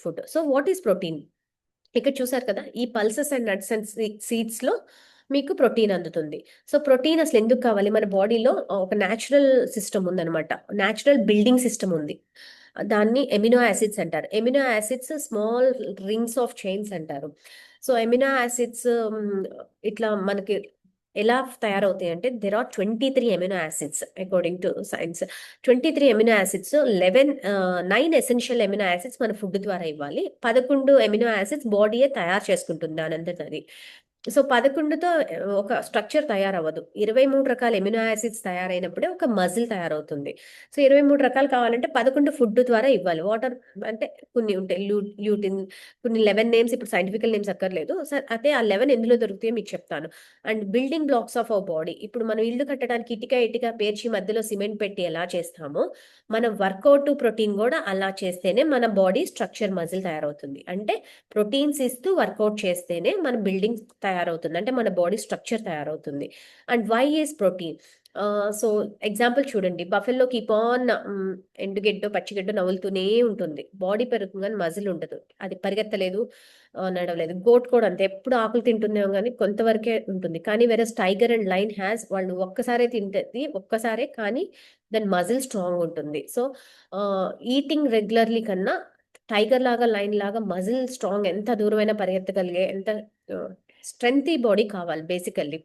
Food. So what is protein? ఇక్కడ చూసారు కదా, ఈ pulses and nuts and seeds లో మీకు ప్రోటీన్ అందుతుంది. సో ప్రోటీన్ అసలు ఎందుకు కావాలి? మన బాడీలో ఒక న్యాచురల్ సిస్టమ్ ఉందన్నమాట, న్యాచురల్ బిల్డింగ్ సిస్టమ్ ఉంది. దాన్ని ఎమినో యాసిడ్స్ అంటారు. Amino acids small rings of chains అంటారు. సో ఎమినో యాసిడ్స్ ఇట్లా మనకి ఎలా తయారవుతాయి అంటే, there are 23 amino acids according to science. 23 amino acids, 9 essential amino acids మన ఫుడ్ ద్వారా ఇవ్వాలి. 11 ఎమినో యాసిడ్స్ బాడీయే తయారు చేసుకుంటుంది దానంతటది. సో 11తో ఒక స్ట్రక్చర్ తయారవ్వదు. 23 రకాల ఎమినో యాసిడ్స్ తయారైనప్పుడే ఒక మజిల్ తయారవుతుంది. సో 23 రకాలు కావాలంటే 11 ఫుడ్ ద్వారా ఇవ్వాలి. వాటర్ అంటే కొన్ని ఉంటాయి, ల్యూటిన్, కొన్ని 11 నేమ్స్, ఇప్పుడు సైంటిఫికల్ నేమ్స్ అక్కర్లేదు. అయితే ఆ 11 ఎందులో దొరుకుతాయో మీకు చెప్తాను. And building blocks of our body, ఇప్పుడు మనం ఇల్లు కట్టడానికి ఇటుక పేర్చి మధ్యలో సిమెంట్ పెట్టి ఎలా చేస్తామో, మన వర్కౌట్ ప్రోటీన్ కూడా అలా చేస్తేనే మన బాడీ స్ట్రక్చర్ మజిల్ తయారవుతుంది. అంటే ప్రోటీన్స్ ఇస్తూ వర్కౌట్ చేస్తేనే మన బిల్డింగ్ తయారవుతుంది, అంటే మన బాడీ స్ట్రక్చర్ తయారవుతుంది. And why is protein? So example చూడండి, బఫెల్లో కీప్ ఆన్ ఎండుగెడ్డో పచ్చిగడ్డో నవ్వులుతూనే ఉంటుంది, బాడీ పెరుగుతుంది, మజిల్ ఉండదు, అది పరిగెత్తలేదు, నడవలేదు. గోట్ కూడా అంతే, ఎప్పుడు ఆకులు తింటుందేమో కానీ కొంతవరకే ఉంటుంది. కానీ వేరే టైగర్ అండ్ లైన్ హ్యాస్, వాళ్ళు ఒక్కసారే తింటది, ఒక్కసారే, కానీ దాని మజిల్ స్ట్రాంగ్ ఉంటుంది. సో ఈటింగ్ రెగ్యులర్లీ కన్నా టైగర్ లాగా, లైన్ లాగా మజిల్ స్ట్రాంగ్, ఎంత దూరమైనా పరిగెత్తగలిగే, ఎంత స్ట్రెంగ్త్ బాడీ కావాలి బేసికల్లీ,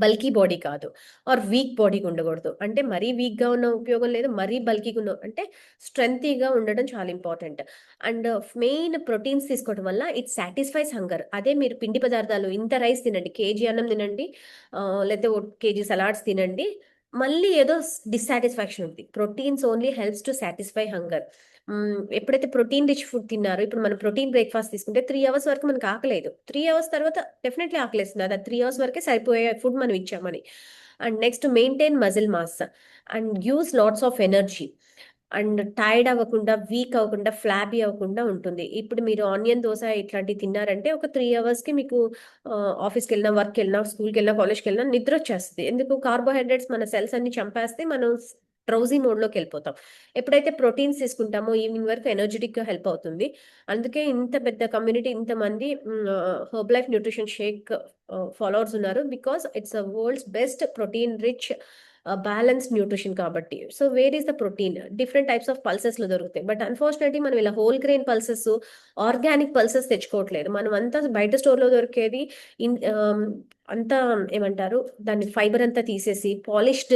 బల్కీ బాడీ కాదు. ఆర్ వీక్ బాడీగా ఉండకూడదు, అంటే మరీ వీక్ గా ఉన్న ఉపయోగం లేదు, మరీ బల్కీగా ఉన్న, అంటే స్ట్రెంగ్తీగా ఉండడం చాలా ఇంపార్టెంట్. అండ్ మెయిన్ ప్రోటీన్స్ తీసుకోవడం వల్ల ఇట్ సాటిస్ఫైస్ హంగర్. అదే మీరు పిండి పదార్థాలు ఇంత రైస్ తినండి, కేజీ అన్నం తినండి, లేకపోతే కేజీ సలాడ్స్ తినండి, మళ్ళీ ఏదో డిస్సాటిస్ఫాక్షన్ ఉంది. Proteins only helps to satisfy hunger. ఎప్పుడైతే ప్రోటీన్ రిచ్ ఫుడ్ తిన్నారో, ఇప్పుడు మనం ప్రోటీన్ బ్రేక్ఫాస్ట్ తీసుకుంటే 3 అవర్స్ వరకు మనకు ఆకలేదు, 3 అవర్స్ తర్వాత డెఫినెట్లీ ఆకలేస్తుంది, అది 3 అవర్స్ వరకే సరిపోయే ఫుడ్ మనం ఇచ్చామని. And next maintain muscle mass and gives lots of energy. And tired అవ్వకుండా, వీక్ అవ్వకుండా, ఫ్లాబీ అవ్వకుండా ఉంటుంది. ఇప్పుడు మీరు ఆనియన్ దోశ ఇట్లాంటివి తిన్నారంటే ఒక 3 అవర్స్కి మీకు ఆఫీస్కి వెళ్ళినా, వర్క్కి వెళ్ళినా, స్కూల్కి వెళ్ళినా, కాలేజ్కి వెళ్ళినా నిద్ర వచ్చేస్తుంది. ఎందుకు? కార్బోహైడ్రేట్స్ మన సెల్స్ అన్ని చంపేస్తే మనం డ్రౌజీ మోడ్లోకి వెళ్ళిపోతాం. ఎప్పుడైతే ప్రోటీన్స్ తీసుకుంటామో ఈవినింగ్ వరకు ఎనర్జెటిక్గా హెల్ప్ అవుతుంది. అందుకే ఇంత పెద్ద కమ్యూనిటీ, ఇంతమంది Herbalife nutrition shake followers ఉన్నారు, because it's a world's best protein rich balanced nutrition కాబట్టి. So where is the protein? Different types of pulses లో దొరుకుతాయి. బట్ అన్ఫార్చునేట్లీ మనం ఇలా whole grain pulses, organic pulses తెచ్చుకోవట్లేదు. మనం అంతా బయట స్టోర్ లో దొరికేది అంతా ఏమంటారు, దాన్ని ఫైబర్ అంతా తీసేసి పాలిష్డ్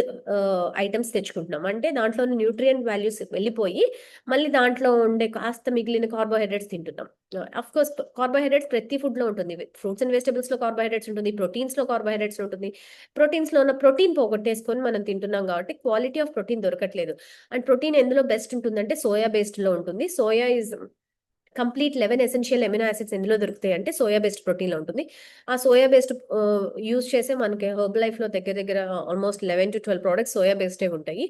ఐటమ్స్ తెచ్చుకుంటున్నాం. అంటే దాంట్లో న్యూట్రియంట్ వాల్యూస్ వెళ్ళిపోయి మళ్ళీ దాంట్లో ఉండే కాస్త మిగిలిన కార్బోహైడ్రేట్స్ తింటున్నాం. అఫ్ కోర్స్ కార్బోహైడ్రేట్స్ ప్రతి ఫుడ్ లో ఉంటుంది, ఫ్రూట్స్ అండ్ వెజిటబుల్స్ లో కార్బోహైడ్రేట్స్ ఉంటుంది, ప్రోటీన్స్ లో కార్బోహైడ్రేట్స్ ఉంటుంది. ప్రోటీన్స్ లో ఉన్న ప్రోటీన్ పోగొట్టేసుకొని మనం తింటున్నాం కాబట్టి క్వాలిటీ ఆఫ్ ప్రోటీన్ దొరకట్లేదు. అండ్ ప్రోటీన్ ఎందులో బెస్ట్ ఉంటుందంటే సోయా బేస్డ్ లో ఉంటుంది. Soya is complete 11 essential amino acids ఎందులో దొరుకుతాయి అంటే సోయా బేస్డ్ ప్రోటీన్ లో ఉంటుంది. ఆ సోయా బేస్డ్ యూజ్ చేసే మనకి హెర్బ్ లైఫ్ లో దగ్గర దగ్గర ఆల్మోస్ట్ 11 to 12 ప్రోడక్ట్స్ సోయా బేస్డే ఉంటాయి.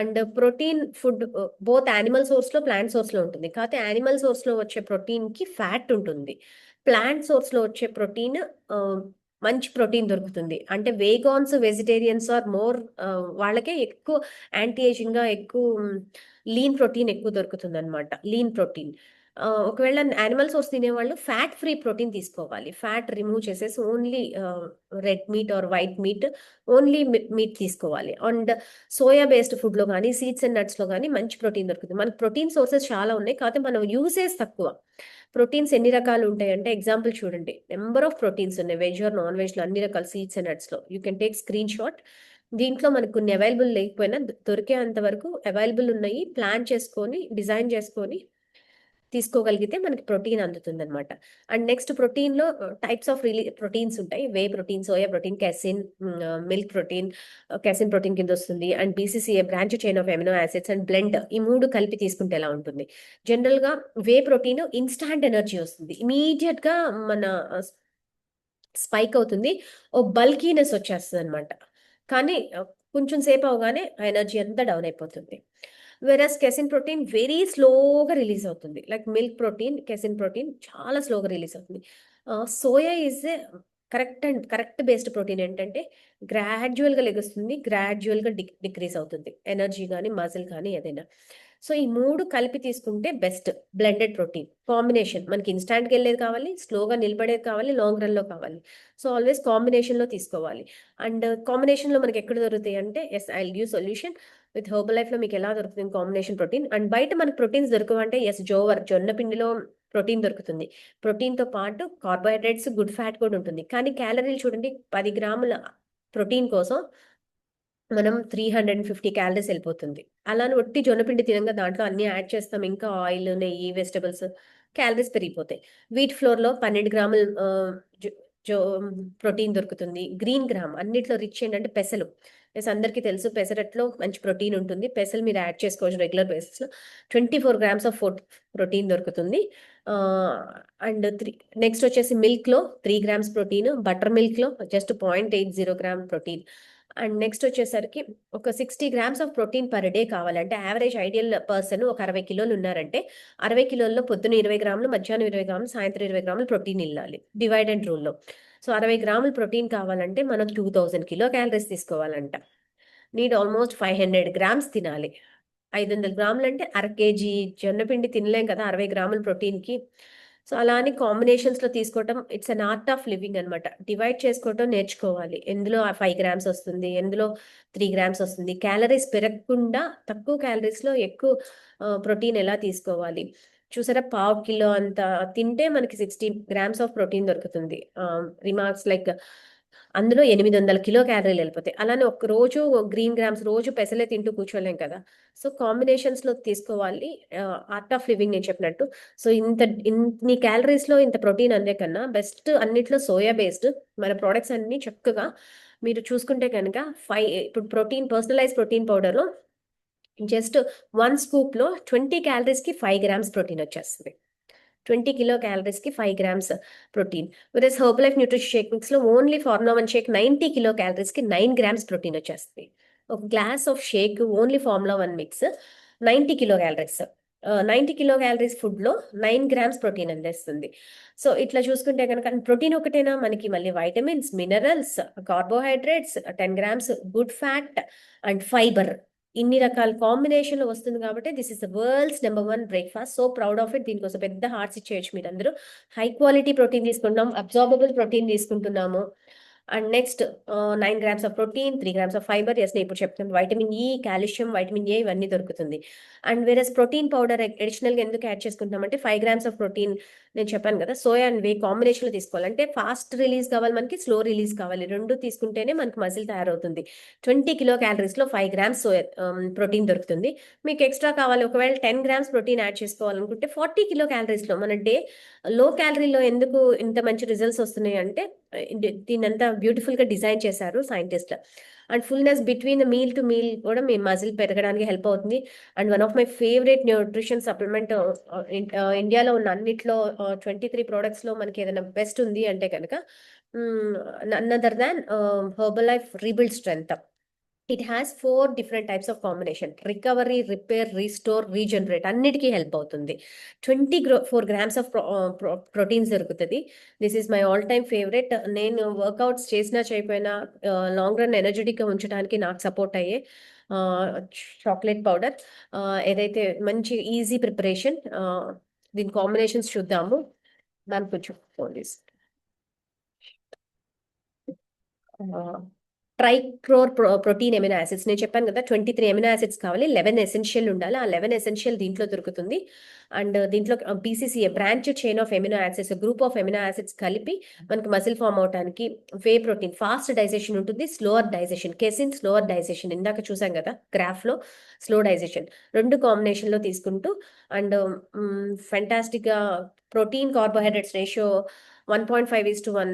And protein food both animal source లో, ప్లాంట్ సోర్స్ లో ఉంటుంది. కాకపోతే యానిమల్ సోర్స్ లో వచ్చే ప్రోటీన్ కి ఫ్యాట్ ఉంటుంది, ప్లాంట్ సోర్స్ లో వచ్చే ప్రోటీన్ మంచి ప్రోటీన్ దొరుకుతుంది. అంటే వేగాన్స్, వెజిటేరియన్స్ ఆర్ మోర్, వాళ్ళకే ఎక్కువ యాంటీ ఏజింగ్ గా, ఎక్కువ లీన్ ప్రోటీన్ ఎక్కువ దొరుకుతుంది అనమాట, లీన్ ప్రోటీన్. ఒకవేళ యానిమల్ సోర్స్ తినేవాళ్ళు ఫ్యాట్ ఫ్రీ ప్రోటీన్ తీసుకోవాలి. ఫ్యాట్ రిమూవ్ చేసేసి only red meat or white meat, only meat తీసుకోవాలి. అండ్ సోయా బేస్డ్ ఫుడ్ లో కానీ, సీడ్స్ అండ్ నట్స్ లో కానీ మంచి ప్రోటీన్ దొరుకుతుంది. మనకి ప్రోటీన్ సోర్సెస్ చాలా ఉన్నాయి, కాకపోతే మనం యూసేజ్ తక్కువ. ప్రోటీన్స్ ఎన్ని రకాలు ఉంటాయి అంటే, ఎగ్జాంపుల్ చూడండి, నెంబర్ ఆఫ్ ప్రోటీన్స్ ఉన్నాయి, వెజ్ ఆర్ నాన్ వెజ్ లో, అన్ని రకాల సీడ్స్ అండ్ నట్స్ లో. You can take screen shot. దీంట్లో మనకు కొన్ని అవైలబుల్ లేకపోయినా దొరికేంత వరకు అవైలబుల్ ఉన్నాయి, ప్లాన్ చేసుకొని, డిజైన్ చేసుకొని తీసుకోగలిగితే మనకి ప్రోటీన్ అందుతుంది అనమాట. అండ్ నెక్స్ట్ ప్రోటీన్ లో టైప్స్ ఆఫ్ ప్రోటీన్స్ ఉంటాయి. Whey protein, soya protein, casein, milk protein, casein protein కింద వస్తుంది. And BCCA, branch chain of amino acids, and blend, ఈ 3 కలిపి తీసుకుంటే ఎలా ఉంటుంది? జనరల్ గా వే ప్రోటీన్ ఇన్స్టాంట్ ఎనర్జీ వస్తుంది, ఇమీడియట్ గా మన స్పైక్ అవుతుంది, ఓ బల్కీనెస్ వచ్చేస్తుంది అనమాట. కానీ కొంచెం సేపు అవగానే ఆ ఎనర్జీ అంతా డౌన్ అయిపోతుంది. వెరస్ కెసిన్ ప్రోటీన్ వెరీ స్లోగా రిలీజ్ అవుతుంది. Like milk protein, casein protein చాలా స్లోగా రిలీజ్ అవుతుంది. Soya is a correct based protein. ఏంటంటే గ్రాడ్యువల్ గా లెగుస్తుంది, గ్రాడ్యువల్ గా డిక్రీజ్ అవుతుంది, ఎనర్జీ కానీ, మజిల్ కానీ, ఏదైనా. సో ఈ 3 కలిపి తీసుకుంటే బెస్ట్ బ్లెండెడ్ ప్రోటీన్ కాంబినేషన్. మనకి ఇన్‌స్టాంట్‌గా వెళ్ళేది కావాలి, స్లోగా నిలబడేది కావాలి, లాంగ్ రన్‌లో కావాలి. సో ఆల్వేస్ కాంబినేషన్‌లో తీసుకోవాలి. అండ్ కాంబినేషన్‌లో మనకి ఎక్కడ దొరుకుతాయి అంటే I will give solution. With herbal లైఫ్‌లో మీకు ఎలా దొరుకుతుంది కాంబినేషన్ ప్రోటీన్. అండ్ బయట మనకు ప్రోటీన్స్ దొరకవంటే జొన్న పిండిలో ప్రోటీన్ దొరుకుతుంది. ప్రోటీన్‌తో పాటు కార్బోహైడ్రేట్స్, గుడ్ ఫ్యాట్ కూడా ఉంటుంది. కానీ క్యాలరీలు చూడండి 10 గ్రాముల ప్రోటీన్ కోసం మనం 350 క్యాలరీస్ వెళ్ళిపోతుంది. అలానే ఒట్టి జొన్నపిండి తినంగా దాంట్లో అన్నీ యాడ్ చేస్తాం. ఇంకా ఆయిల్, నెయ్యి, వెజిటబుల్స్ క్యాలరీస్ పెరిగిపోతాయి. వీట్ ఫ్లోర్‌లో 12 గ్రాములు జొ జొ ప్రోటీన్ దొరుకుతుంది. గ్రీన్ గ్రామ్ అన్నిట్లో రిచ్ ఏంటంటే పెసలు. అందరికీ తెలుసు పెసరట్లో మంచి ప్రోటీన్ ఉంటుంది. పెసలు మీరు యాడ్ చేసుకోవచ్చు రెగ్యులర్ బేసిస్‌లో. 24 గ్రామ్స్ ఆఫ్ ప్రోటీన్ దొరుకుతుంది. ఆహ్, అండ్ నెక్స్ట్ వచ్చేసి మిల్క్‌లో 3 గ్రామ్స్ ప్రోటీన్, బటర్ మిల్క్‌లో just 0.80 gram protein. And next వచ్చేసరికి ఒక 60 grams of protein per day కావాలంటే యావరేజ్ ఐడియల్ పర్సన్ ఒక 60 కిలోలు ఉన్నారంటే 60 కిలోల్లో పొద్దున 20 గ్రాములు, మధ్యాహ్నం 20 గ్రాములు, సాయంత్రం 20 గ్రాములు protein Illali divide and రూల్‌లో. So 60 గ్రాములు ప్రోటీన్ కావాలంటే మనం 2000 కిలో క్యాలరీస్ తీసుకోవాలంట. నీడ్ ఆల్మోస్ట్ 500 గ్రామ్స్ తినాలి. 500 గ్రాములు అంటే అర కేజీ జొన్నపిండి తినలేం కదా 60 గ్రాముల ప్రోటీన్‌కి. సో అలా అని కాంబినేషన్స్‌లో తీసుకోవటం it's an art of living అనమాట. డివైడ్ చేసుకోవటం నేర్చుకోవాలి. ఎందులో 5 గ్రామ్స్ వస్తుంది, ఎందులో 3 గ్రామ్స్ వస్తుంది. క్యాలరీస్ పెరగకుండా తక్కువ క్యాలరీస్‌లో ఎక్కువ ప్రోటీన్ ఎలా తీసుకోవాలి. చూసారా పావు కిలో అంత తింటే మనకి 60 గ్రామ్స్ ఆఫ్ ప్రోటీన్ దొరుకుతుంది. రిమార్క్స్ లైక్ అందులో 800 కిలో క్యాలరీలు వెళ్ళిపోతాయి. అలానే ఒక రోజు గ్రీన్ గ్రామ్స్ రోజు పెసలే తింటూ కూర్చోలేం కదా! సో కాంబినేషన్స్‌లో తీసుకోవాలి. ఆర్ట్ ఆఫ్ లివింగ్ నేను చెప్పినట్టు. సో ఇన్ని క్యాలరీస్‌లో ఇంత ప్రోటీన్ అందే కన్నా బెస్ట్ అన్నిట్లో సోయా బేస్డ్ మన ప్రొడక్ట్స్ అన్నీ చక్కగా మీరు చూసుకుంటే గనక ఇప్పుడు పర్సనలైజ్డ్ ప్రోటీన్ పౌడర్‌లో జస్ట్ 1 స్కూప్‌లో 20 క్యాలరీస్‌కి 5 గ్రామ్స్ ప్రోటీన్ వచ్చేస్తది. 20 కిలో క్యాలరీస్‌కి 5 grams protein. Versus Herbalife nutrition shake మిక్స్‌లో ఓన్లీ ఫార్ములా 1 షేక్ 90 కిలో క్యాలరీస్‌కి 9 గ్రామ్స్ ప్రోటీన్ వచ్చేస్తది. ఒక glass of shake only formula 1 mix 90 kilo calories. 90 kilo calories ఫుడ్‌లో 9 గ్రామ్స్ ప్రోటీన్ అందిస్తుంది. సో ఇట్లా చూసుకుంటే గనక ప్రోటీన్ ఒకటేనా మనకి మళ్ళీ vitamins, minerals, carbohydrates, 10 grams good fat and fibre ఇన్ని రకాల కాంబినేషన్‌లో వస్తుంది కాబట్టి this is the world's number 1 breakfast. So proud of it. దీనికోసం పెద్ద హార్ట్స్ ఇచ్చేయొచ్చు మీరందరూ. హై క్వాలిటీ ప్రోటీన్ తీసుకుంటున్నాం. అబ్జార్బబుల్ ప్రోటీన్ తీసుకుంటున్నాము. And next 9 grams of protein, 3 grams of fibre. Yes నేను ఇప్పుడు చెప్తున్నాను. Vitamin E, calcium, vitamin A ఇవన్నీ దొరుకుతుంది. అండ్ వేరస్ ప్రోటీన్ పౌడర్ అడిషనల్‌గా ఎందుకు యాడ్ చేసుకుంటున్నామంటే 5 గ్రామ్స్ ఆఫ్ ప్రోటీన్ నేను చెప్పాను కదా! సోయా అండ్ వే కాంబినేషన్‌లో తీసుకోవాలి. అంటే ఫాస్ట్ రిలీజ్ కావాలి మనకి, స్లో రిలీజ్ కావాలి. 2 తీసుకుంటేనే మనకి మజిల్ తయారవుతుంది. 20 కిలో క్యాలరీస్‌లో 5 గ్రామ్స్ ప్రోటీన్ దొరుకుతుంది. మీకు ఎక్స్‌ట్రా కావాలి ఒకవేళ 10 గ్రామ్స్ ప్రోటీన్ యాడ్ చేసుకోవాలనుకుంటే 40 కిలో క్యాలరీస్‌లో మన లో క్యాలరీలో ఎందుకు ఇంత మంచి రిజల్ట్స్ వస్తున్నాయి అంటే దీన్నంతా బ్యూటిఫుల్‌గా డిజైన్ చేశారు సైంటిస్ట్‌లు. And fullness between meal to meal కూడా మీ మజిల్ పెరగడానికి హెల్ప్ అవుతుంది. And one of my favourite nutrition supplement ఇండియాలో ఉన్న అన్నిట్లో 23 ప్రొడక్ట్స్‌లో మనకి ఏదైనా బెస్ట్ ఉంది అంటే గనక none other than Herbalife rebuild strength. It has 4 different types of combination. Recovery, repair, restore, regenerate అన్నిటికీ హెల్ప్ అవుతుంది. 4 గ్రామ్స్ ఆఫ్ ప్రోటీన్స్ దొరుకుతది. This is my all time favourite. నేను వర్కౌట్స్ చేసినా చేయకపోయినా లాంగ్ రన్ ఎనర్జిటిక్‌గా ఉంచడానికి నాకు సపోర్ట్ అయ్యే ఆహ్, చాక్లేట్ పౌడర్. ఏదైతే మంచి ఈజీ ప్రిపరేషన్. దీని కాంబినేషన్స్ చూద్దాము. మ్యామ్ కొంచెం ఫోన్ తీసి ట్రైక్లోర్ ప్రోటీన్ ఎమినో యాసిడ్స్ నేను చెప్పాను కదా 23 ఎమినో యాసిడ్స్ కావాలి 11 ఎసెన్షియల్ ఉండాలి ఆ 11 ఎసెన్షియల్ దీంట్లో దొరుకుతుంది అండ్ దీంట్లో BCCA branch chain of amino acids group of amino acids కలిపి మనకి మసిల్ ఫామ్ అవడానికి వే ప్రోటీన్ ఫాస్ట్ డైజెషన్ ఉంటుంది slower digestion casein slower digestion ఇందాక చూసాం కదా గ్రాఫ్ లో స్లో డైజెషన్ రెండు కాంబినేషన్ లో తీసుకుంటూ అండ్ ఫెంటాస్టిక్ గా ప్రోటీన్ కార్బోహైడ్రేట్స్ రేషియో 1.5:1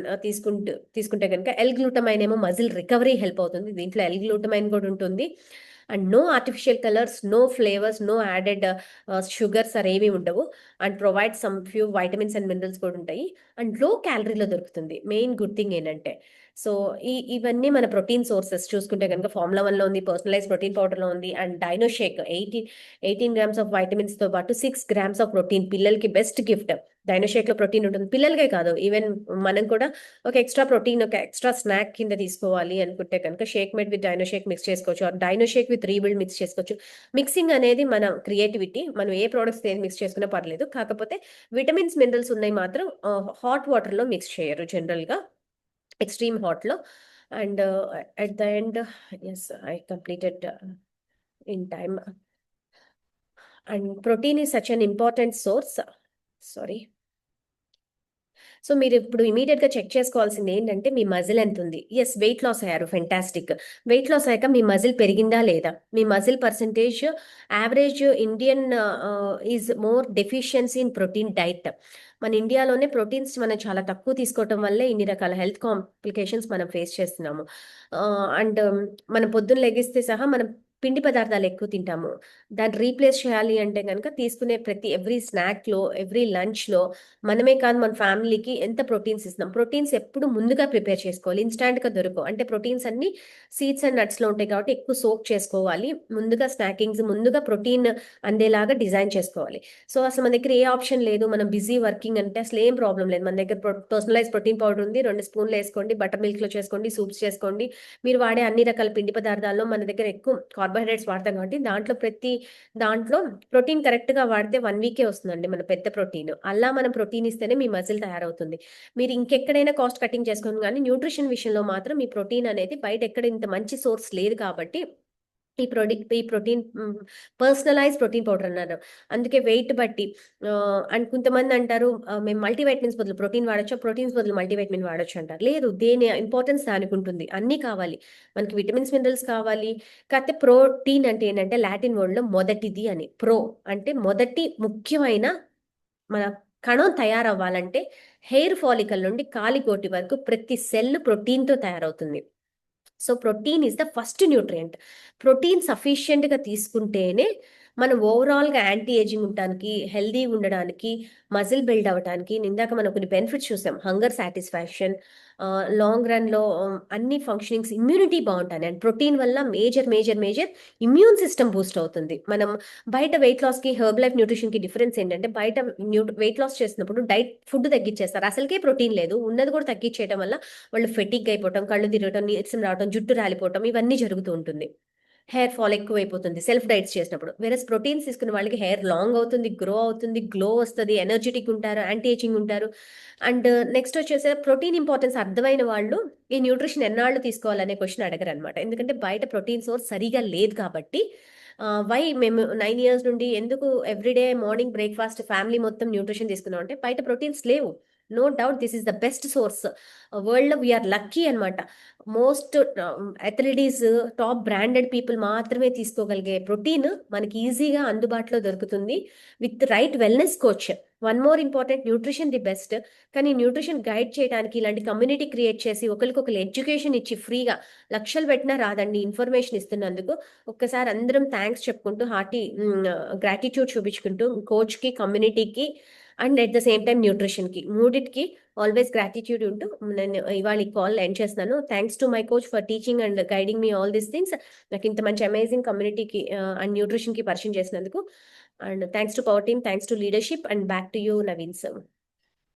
తీసుకుంటే కనుక ఎల్ గ్లూటమైన్ ఏమో మజిల్ రికవరీ హెల్ప్ అవుతుంది దీంట్లో ఎల్ గ్లూటమైన్ కూడా ఉంటుంది and no artificial colours no flavours no added sugars or ఏమీ ఉండవు and provide some few vitamins and minerals కూడా ఉంటాయి అండ్ లో క్యాలరీలో దొరుకుతుంది మెయిన్ గుడ్ థింగ్ ఏంటంటే సో ఇవన్నీ మన ప్రోటీన్ సోర్సెస్ చూసుకుంటే కనుక ఫార్ములా 1లో ఉంది పర్సనలైజ్ ప్రోటీన్ పౌడర్లో ఉంది and Dinoshake 18 grams of vitamins తో పాటు 6 గ్రామ్స్ ఆఫ్ ప్రోటీన్ పిల్లలకి బెస్ట్ గిఫ్ట్ డైనోషేక్ లో ప్రోటీన్ ఉంటుంది, పిల్లలకే కాదు, ఈవెన్ మనం కూడా ఒక ఎక్స్ట్రా ప్రోటీన్, ఒక ఎక్స్ట్రా స్నాక్ కింద తీసుకోవాలి అనుకుంటే కనుక shake made with Dinoshake mix చేసుకోవచ్చు, డైనోషేక్ విత్ రీబిల్డ్ మిక్స్ చేసుకోవచ్చు. మిక్సింగ్ అనేది మన క్రియేటివిటీ, మనం ఏ ప్రోడక్ట్స్ ఏది మిక్స్ చేసుకున్నా పర్లేదు. కాకపోతే విటమిన్స్ మినరల్స్ ఉన్నాయి మాత్రం హాట్ వాటర్ లో మిక్స్ చేయరు జనరల్ గా, ఎక్స్ట్రీమ్ హాట్ లో. And at the end, as I completed in time. And protein is such an important source. Sorry. So మీరు ఇప్పుడు ఇమీడియట్ గా చెక్ చేసుకోవాల్సింది ఏంటంటే మీ మజిల్ ఎంత ఉంది. ఎస్, వెయిట్ లాస్ అయ్యారు, ఫెంటాస్టిక్. వెయిట్ లాస్ అయ్యాక మీ మజిల్ పెరిగిందా లేదా, మీ muscle percentage. Average Indian is more deficiency in protein diet. మన ఇండియాలోనే ప్రోటీన్స్ మనం చాలా తక్కువ తీసుకోవటం వల్లే ఇన్ని రకాల హెల్త్ కాంప్లికేషన్స్ మనం ఫేస్ చేస్తున్నాము. అండ్ మనం పొద్దున్న లెగిస్తే సహా మనం పిండి పదార్థాలు ఎక్కువ తింటాము. దాన్ని రీప్లేస్ చేయాలి అంటే కనుక తీసుకునే ప్రతి ఎవ్రీ స్నాక్లో, ఎవ్రీ లంచ్లో మనమే కాదు మన ఫ్యామిలీకి ఎంత ప్రోటీన్స్ ఇస్తున్నాం. ప్రోటీన్స్ ఎప్పుడు ముందుగా ప్రిపేర్ చేసుకోవాలి, ఇన్స్టాంట్గా దొరకవు. అంటే ప్రోటీన్స్ అన్ని సీడ్స్ అండ్ నట్స్లో ఉంటాయి కాబట్టి ఎక్కువ సోక్ చేసుకోవాలి, ముందుగా స్నాకింగ్స్, ముందుగా ప్రోటీన్ అందేలాగా డిజైన్ చేసుకోవాలి. సో అసలు మన దగ్గర ఏ ఆప్షన్ లేదు, మనం బిజీ వర్కింగ్ అంటే అసలు ఏం ప్రాబ్లం లేదు. మన దగ్గర పర్సనలైజ్ ప్రోటీన్ పౌడర్ ఉంది, 2 స్పూన్లు వేసుకోండి, బటర్ మిల్క్లో చేసుకోండి, సూప్స్ చేసుకోండి. మీరు వాడే అన్ని రకాల పిండి పదార్థాల్లో మన దగ్గర ఎక్కువ కార్బోహైడ్రేట్స్ వాడతాం కాబట్టి దాంట్లో ప్రోటీన్ కరెక్ట్గా వాడితే 1 వీకే వస్తుందండి మన పెద్ద ప్రోటీన్. అలా మనం ప్రోటీన్ ఇస్తేనే మీ మజిల్ తయారవుతుంది. మీరు ఇంకెక్కడైనా కాస్ట్ కటింగ్ చేసుకోండి, కానీ న్యూట్రిషన్ విషయంలో మాత్రం మీ ప్రోటీన్ అనేది బయట ఎక్కడ ఇంత మంచి సోర్స్ లేదు కాబట్టి ఈ ప్రోటీన్ పర్సనలైజ్ ప్రోటీన్ పౌడర్ అన్నారు. అందుకే వెయిట్ బట్టి అండ్ కొంతమంది అంటారు మేము మల్టీవైటమిన్స్ బదులు ప్రోటీన్ వాడొచ్చా, ప్రోటీన్స్ బదులు మల్టీవైటమిన్ వాడొచ్చు అంటారు. లేదు, దేని ఇంపార్టెన్స్ దానికి ఉంటుంది. అన్నీ కావాలి మనకి, విటమిన్స్ మినరల్స్ కావాలి. కాకపోతే ప్రోటీన్ అంటే ఏంటంటే లాటిన్ వర్డ్లో మొదటిది అని. అంటే మొదటి ముఖ్యమైన మన కణం తయారవ్వాలంటే హెయిర్ ఫాలికల్ నుండి కాలికోటి వరకు ప్రతి సెల్ ప్రోటీన్తో తయారవుతుంది. So protein is the first nutrient. Protein సఫిషియెంట్గా తీసుకుంటేనే మనం ఓవరాల్గా యాంటీ ఏజింగ్ ఉండడానికి, హెల్దీగా ఉండడానికి, మజిల్ బిల్డ్ అవ్వడానికి. ఇందాక మనం కొన్ని బెనిఫిట్స్ చూసాం, హంగర్ సాటిస్ఫాక్షన్, లాంగ్ రన్లో అన్ని ఫంక్షనింగ్స్, ఇమ్యూనిటీ బాగుంటాయి. అండ్ ప్రోటీన్ వల్ల మేజర్ ఇమ్యూన్ సిస్టమ్ బూస్ట్ అవుతుంది. మనం బయట వెయిట్ లాస్కి, హెర్బ్ లైఫ్ న్యూట్రిషన్కి డిఫరెన్స్ ఏంటంటే బయట వెయిట్ లాస్ చేసినప్పుడు ఫుడ్ తగ్గించేస్తారు, అసలుకే ప్రోటీన్ లేదు, ఉన్నది కూడా తగ్గించేయడం వల్ల వాళ్ళు ఫెటిక్ అయిపోవటం, కళ్ళు తిరగటం, నీరసం రావటం, జుట్టు రాలిపోవటం, ఇవన్నీ జరుగుతూ ఉంటుంది. హెయిర్ ఫాల్ ఎక్కువైపోతుంది సెల్ఫ్ డైట్స్ చేసినప్పుడు. వేరే ప్రోటీన్స్ తీసుకున్న వాళ్ళకి హెయిర్ లాంగ్ అవుతుంది, గ్రో అవుతుంది, గ్లో వస్తుంది, ఎనర్జెటిక్ ఉంటారు, యాంటీ ఏజింగ్ ఉంటారు. అండ్ నెక్స్ట్ వచ్చేసి ప్రోటీన్ ఇంపార్టెన్స్ అర్థమైన వాళ్ళు ఈ న్యూట్రిషన్ ఎన్నాళ్ళు తీసుకోవాలనే క్వశ్చన్ అడగరు అనమాట. ఎందుకంటే బయట ప్రోటీన్ సోర్స్ సరిగా లేదు కాబట్టి. వై మేము 9 years నుండి ఎందుకు ఎవ్రీడే మార్నింగ్ బ్రేక్ఫాస్ట్ ఫ్యామిలీ మొత్తం న్యూట్రిషన్ తీసుకున్నాం అంటే బయట ప్రోటీన్స్ లేవు. No doubt this is the best source. వరల్డ్లో వీఆర్ లక్కీ అనమాట. Most athletes, top branded people మాత్రమే తీసుకోగలిగే ప్రోటీన్ మనకి ఈజీగా అందుబాటులో దొరుకుతుంది with right wellness coach. One more important, nutrition the best. కానీ న్యూట్రిషన్ గైడ్ చేయడానికి ఇలాంటి కమ్యూనిటీ క్రియేట్ చేసి ఒకరికొకరు ఎడ్యుకేషన్ ఇచ్చి ఫ్రీగా లక్షలు పెట్టినా రాదండి ఇన్ఫర్మేషన్ ఇస్తున్నందుకు. ఒక్కసారి అందరం థ్యాంక్స్ చెప్పుకుంటూ, హార్టీ గ్రాటిట్యూడ్ చూపించుకుంటూ కోచ్కి, కమ్యూనిటీకి and at the same time న్యూట్రిషన్కి, మూడిటికి ఆల్వేస్ గ్రాటిట్యూడ్ ఉంటూ నేను ఇవాళ ఈ కాల్ ఎండ్ చేస్తున్నాను. Thanks to my coach for teaching and guiding me all these things. నాకు ఇంత మంచి అమేజింగ్ కమ్యూనిటీకి అండ్ న్యూట్రిషన్కి పరిచయం చేసినందుకు. And thanks to power team, thanks to leadership. And back to you, Naveen sir.